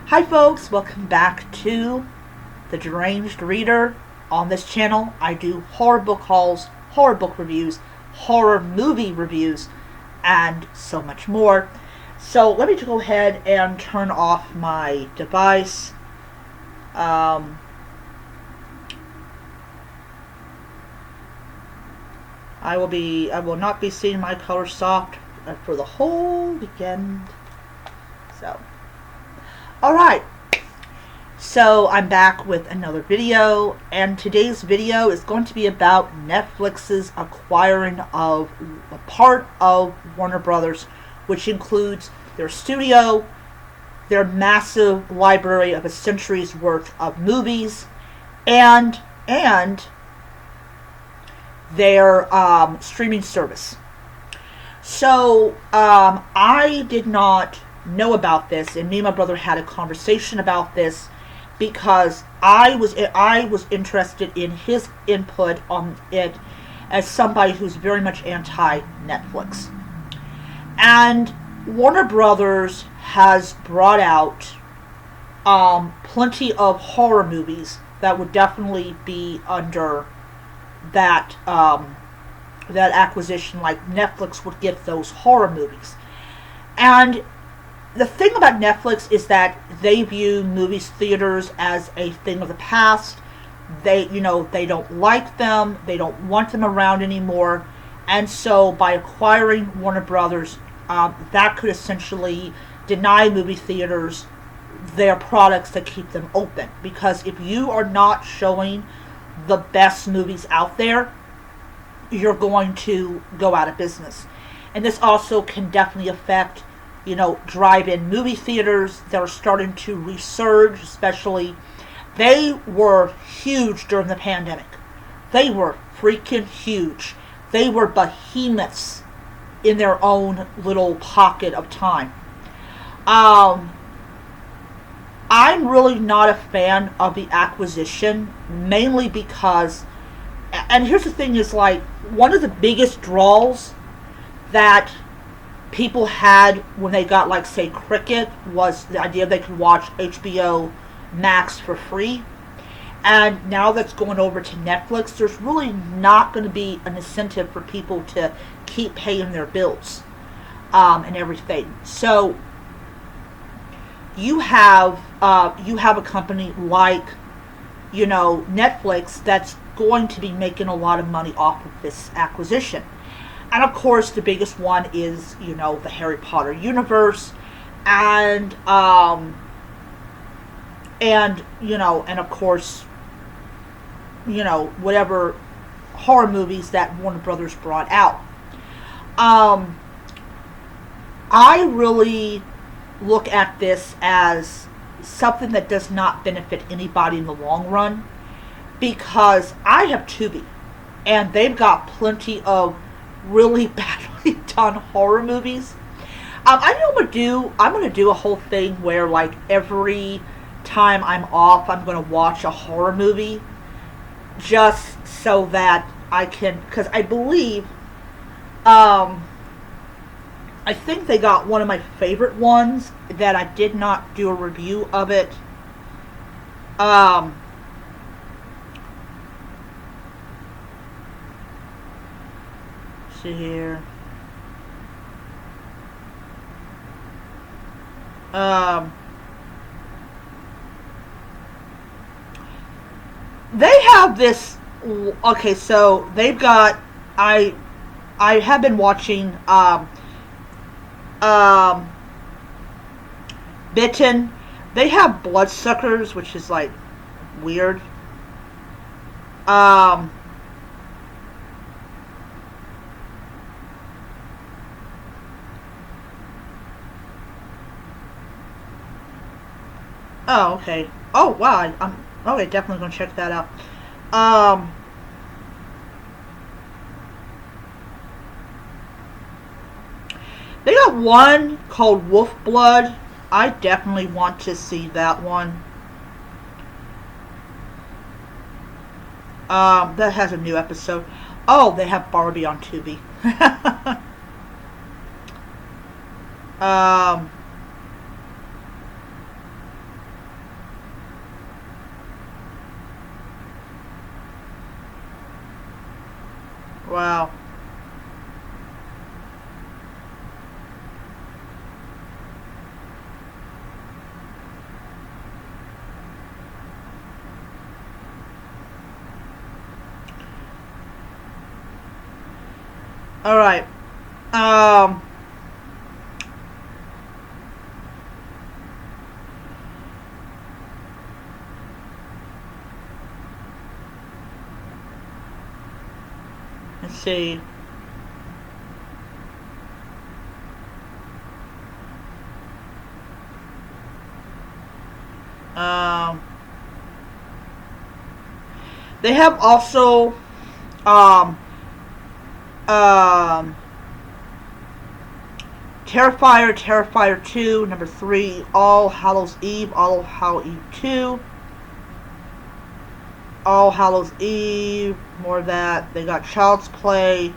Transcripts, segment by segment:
Hi folks, welcome back to The Deranged Reader. On this channel, I do horror book hauls, horror book reviews, horror movie reviews, and so much more. So let me just go ahead and turn off my device. I will not be seeing my color soft for the whole weekend. So, alright. So I'm back with another video, and today's video is going to be about Netflix's acquiring of a part of Warner Brothers, which includes their studio, their massive library of a century's worth of movies, and their streaming service. So I did not know about this, and me and my brother had a conversation about this because I was interested in his input on it as somebody who's very much anti-Netflix. And Warner Brothers has brought out plenty of horror movies that would definitely be under that that acquisition, like Netflix would get those horror movies. And the thing about Netflix is that they view movie theaters as a thing of the past. They don't like them. They don't want them around anymore. And so by acquiring Warner Brothers, that could essentially deny movie theaters their products that keep them open. Because if you are not showing the best movies out there, you're going to go out of business. And this also can definitely affect drive-in movie theaters that are starting to resurge, especially. They were huge during the pandemic. They were freaking huge. They were behemoths in their own little pocket of time. I'm really not a fan of the acquisition, mainly because, and here's the thing, is like one of the biggest draws that people had when they got, like, say, Cricket, was the idea they could watch HBO Max for free. And now that's going over to Netflix, there's really not going to be an incentive for people to keep paying their bills and everything. So you have a company like Netflix that's going to be making a lot of money off of this acquisition. And of course, the biggest one is, the Harry Potter universe, and of course, whatever horror movies that Warner Brothers brought out. I really look at this as something that does not benefit anybody in the long run, because I have Tubi, and they've got plenty of really badly done horror movies. I know I'm gonna do a whole thing where, like, every time I'm off, I'm gonna watch a horror movie, just so that I can, because I believe, I think they got one of my favorite ones that I did not do a review of it. See here. They have this. Okay, so they've got. I have been watching Bitten. They have Bloodsuckers, which is, like, weird. Oh, okay. Oh, wow. I'm okay. Definitely gonna check that out. They got one called Wolf Blood. I definitely want to see that one. That has a new episode. Oh, they have Barbie on Tubi. Um, Wow. All right. Um. Let's see. Um. They have also um um Terrifier, Terrifier 2, number 3, All Hallows Eve, All Hallows Eve 2, All Hallows Eve, more of that. They got Child's Play,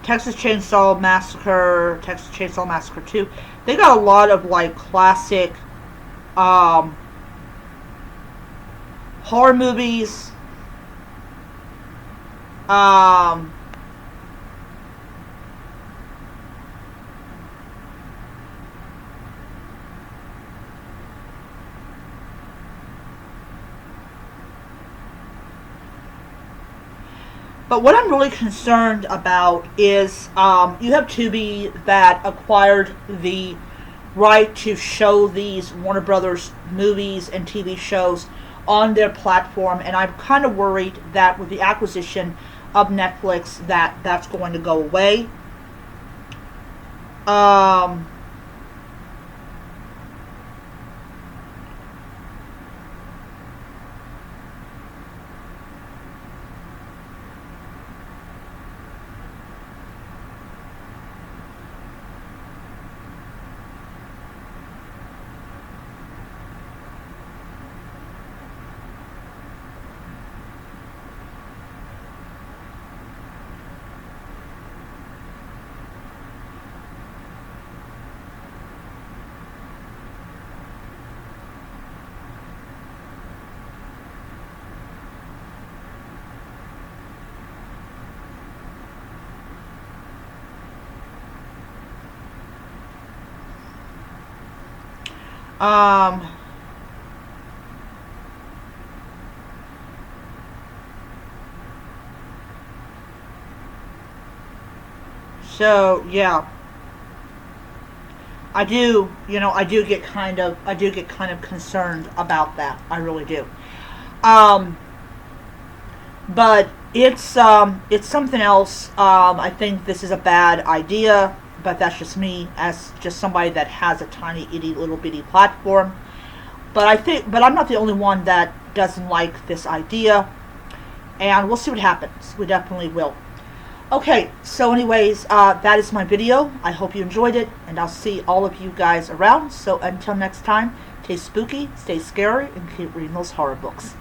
Texas Chainsaw Massacre, Texas Chainsaw Massacre 2. They got a lot of like classic um, horror movies. Um, But what I'm really concerned about is you have Tubi that acquired the right to show these Warner Brothers movies and TV shows on their platform, and I'm kind of worried that with the acquisition of Netflix that that's going to go away. Um, um, so yeah, I do get kind of concerned about that. I really do. Um, but it's something else. I think this is a bad idea, but that's just me as just somebody that has a tiny itty little bitty platform. But I'm not the only one that doesn't like this idea, and we'll see what happens. We definitely will. Okay, so anyways, that is my video. I hope you enjoyed it, and I'll see all of you guys around. So until next time, stay spooky, stay scary, and keep reading those horror books.